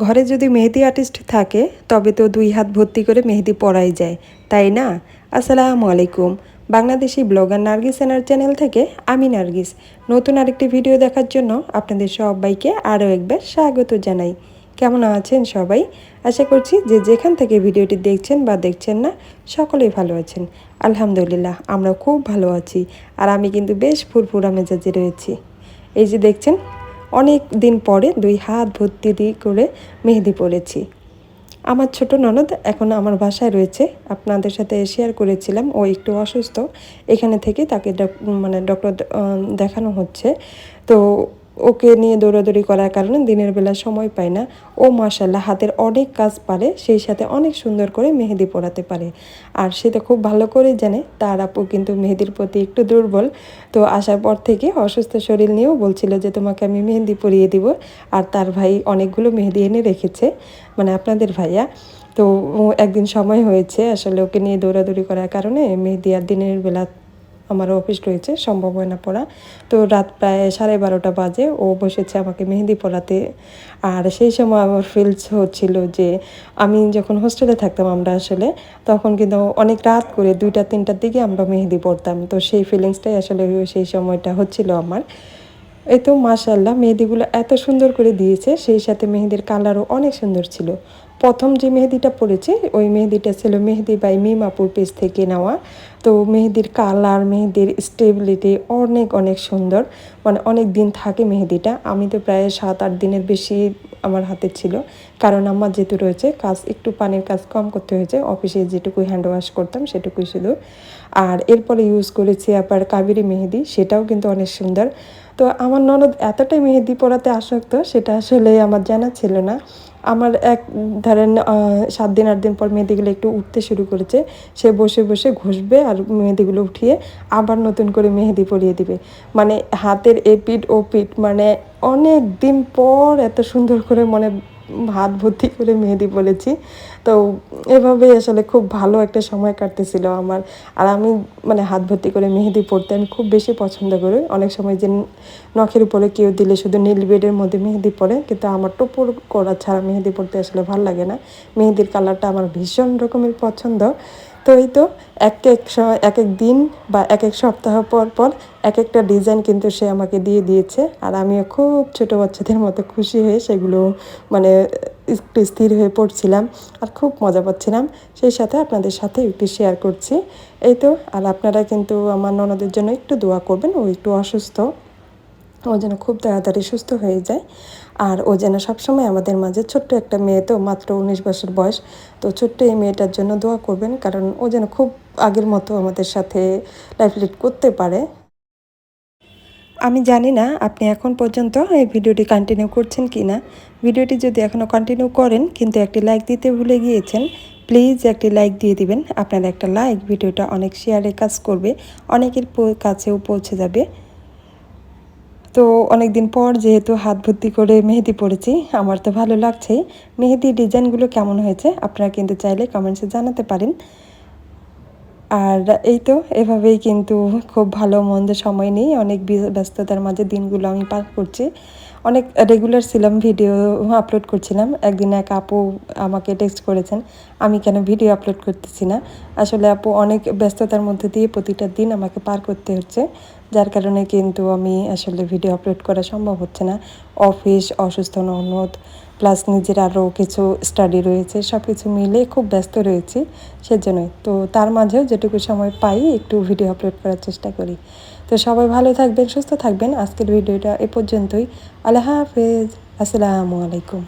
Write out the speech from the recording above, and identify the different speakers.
Speaker 1: ঘরে যদি মেহেদি আর্টিস্ট থাকে তবে তো 2 হাত ভর্তি করে মেহেদি পরাই যায়, তাই না? আসসালামু আলাইকুম। বাংলাদেশি ব্লগার নার্গিস এনার চ্যানেল থেকে আমি নার্গিস নতুন আরেকটি ভিডিও দেখার জন্য আপনাদের সবাইকে আরও একবার স্বাগত জানাই। কেমন আছেন সবাই? আশা করছি যে যেখান থেকে ভিডিওটি দেখছেন বা দেখছেন না সকলেই ভালো আছেন। আলহামদুলিল্লাহ আমরা খুব ভালো আছি, আর আমি কিন্তু বেশ ফুরফুরা মেজাজে রয়েছি। এই যে দেখছেন, অনেক দিন পরে 2 হাত ভর্তি দিয়ে করে মেহেদি পরেছি। আমার ছোট ননদ এখন আমার বাসায় রয়েছে, আপনাদের সাথে শেয়ার করেছিলাম। ও একটু অসুস্থ, এখানে থেকে তাকে ডক্টর দেখানো হচ্ছে। তো ওকে নিয়ে দৌড়াদৌড়ি করার কারণে দিনের বেলা সময় পায় না। ও মাশাআল্লাহ হাতের অনেক কাজ পারে, সেই সাথে অনেক সুন্দর করে মেহেদি পরাতে পারে। আর সেটা খুব ভালো করেই জানে। তার আপু কিন্তু মেহেদির প্রতি একটু দুর্বল। তো আসার পর থেকে অসুস্থ শরীর নিয়েও বলছিল যে তোমাকে আমি মেহেদি পরিয়ে দিব। আর তার ভাই অনেকগুলো মেহেদি এনে রেখেছে, মানে আপনাদের ভাইয়া। তো একদিন সময় হয়েছে আসলে ওকে নিয়ে দৌড়াদৌড়ি করার কারণে মেহেদি আর দিনের বেলা আমারও অফিস রয়েছে, সম্ভব হয় না পড়া। তো রাত প্রায় 12:30 বাজে ও বসেছে আমাকে মেহেদি পরাতে। আর সেই সময় আমার ফিলস হচ্ছিল যে আমি যখন হোস্টেলে থাকতাম আমরা আসলে তখন কিন্তু অনেক রাত করে 2টা-3টার দিকে আমরা মেহেদি পরতাম। তো সেই ফিলিংসটাই আসলে সেই সময়টা হচ্ছিল আমার। এই তো মাশাআল্লাহ মেহেদিগুলো এত সুন্দর করে দিয়েছে, সেই সাথে মেহেদির কালারও অনেক সুন্দর ছিল। প্রথম যে মেহেদিটা পড়েছি ওই মেহেদিটা ছিল মেহেদি বাই মিমাপুর পেজ থেকে নেওয়া। তো মেহেদির কালার, মেহেদির স্টেবিলিটি অনেক অনেক সুন্দর, মানে অনেক দিন থাকে মেহেদিটা। আমি তো প্রায় 7-8 দিনের বেশি আমার হাতে ছিল, কারণ আমার যেহেতু রয়েছে কাজ, একটু পানির কাজ কম করতে হয়েছে। অফিসে যেটুকু হ্যান্ড ওয়াশ করতাম সেটুকুই শুধু। আর এরপরে ইউজ করেছি আবার কাবেরি মেহেদি, সেটাও কিন্তু অনেক সুন্দর। তো আমার ননদ এতটাই মেহেদি পরাতে আসক্ত, সেটা আসলে আমার জানা ছিল না। আমার ধরেন 7 দিন 8 দিন পর মেহেদিগুলো একটু উঠতে শুরু করেছে। সে বসে বসে ঘষবে আর মেহেদিগুলো উঠিয়ে আবার নতুন করে মেহেদি পরিয়ে দিবে। মানে হাতের এপিঠ ওপিঠ, মানে অনেক দিন পর এত সুন্দর করে হাত ভর্তি করে মেহেদি পরেছি। তো এভাবেই আসলে খুব ভালো একটা সময় কাটতেছিল আমার। আর আমি হাত ভর্তি করে মেহেদি পরতে আমি খুব বেশি পছন্দ করি। অনেক সময় যে নখের উপরে কেউ দিলে শুধু নীল বেডের মধ্যে মেহেদি পরে, কিন্তু আমার টোপর করা ছাড়া মেহেদি পরতে আসলে ভালো লাগে না। মেহেদির কালারটা আমার ভীষণ রকমের পছন্দ। তো এই তো এক এক দিন বা এক এক সপ্তাহ পর পর এক একটা ডিজাইন কিন্তু সে আমাকে দিয়ে দিয়েছে। আর আমিও খুব ছোটো বাচ্চাদের মতো খুশি হয়ে সেগুলো মানে একটু স্থির হয়ে পড়ছিলাম আর খুব মজা পাচ্ছিলাম। সেই সাথে আপনাদের সাথে একটু শেয়ার করছি। এই তো, আর আপনারা কিন্তু আমার ননদের জন্য একটু দোয়া করবেন। ও একটু অসুস্থ, ও যেন খুব তাড়াতাড়ি সুস্থ হয়ে যায়। আর ও যেন সবসময় আমাদের মাঝে, ছোট্ট একটা মেয়ে তো, মাত্র 19 বছর বয়স। তো ছোট্ট এই মেয়েটার জন্য দোয়া করবেন, কারণ ও যেন খুব আগের মতো আমাদের সাথে লাইফ লিড করতে পারে। আমি জানি না আপনি এখন পর্যন্ত এই ভিডিওটি কন্টিনিউ করছেন কি না। ভিডিওটি যদি এখনও কন্টিনিউ করেন কিন্তু একটি লাইক দিতে ভুলে গিয়েছেন, প্লিজ একটি লাইক দিয়ে দিবেন। আপনার একটা লাইক ভিডিওটা অনেক শেয়ারের কাজ করবে, অনেকের কাছেও পৌঁছে যাবে। তো অনেক দিন পর যেহেতু হাত ভর্তি করে মেহেদি পড়েছি, আমার তো ভালো লাগছেই। মেহেদির ডিজাইনগুলো কেমন হয়েছে আপনারা কিন্তু চাইলে কমেন্টসে জানাতে পারেন। আর এই তো এভাবেই কিন্তু খুব ভালো মন্দ সময় নেই, অনেক ব্যস্ততার মাঝে দিনগুলো আমি পার করছি। অনেক রেগুলার ছিলাম, ভিডিও আপলোড করছিলাম। একদিন এক আপু আমাকে টেক্সট করেছেন আমি কেন ভিডিও আপলোড করতেছি না। আসলে আপু অনেক ব্যস্ততার মধ্যে দিয়ে প্রতিটা দিন আমাকে পার করতে হচ্ছে, যার কারণে কিন্তু আমি আসলে ভিডিও আপলোড করা সম্ভব হচ্ছে না। অফিস, অসুস্থ ননদ, প্লাস নিজের আরও কিছু স্টাডি রয়েছে, সব কিছু মিলে খুব ব্যস্ত রয়েছি, সেজন্যই। তো তার মাঝেও যেটুকু সময় পাই একটু ভিডিও আপলোড করার চেষ্টা করি। তো সবাই ভালো থাকবেন, সুস্থ থাকবেন। আজকের ভিডিওটা এ পর্যন্তই। আল্লাহ হাফেজ, আসসালামু আলাইকুম।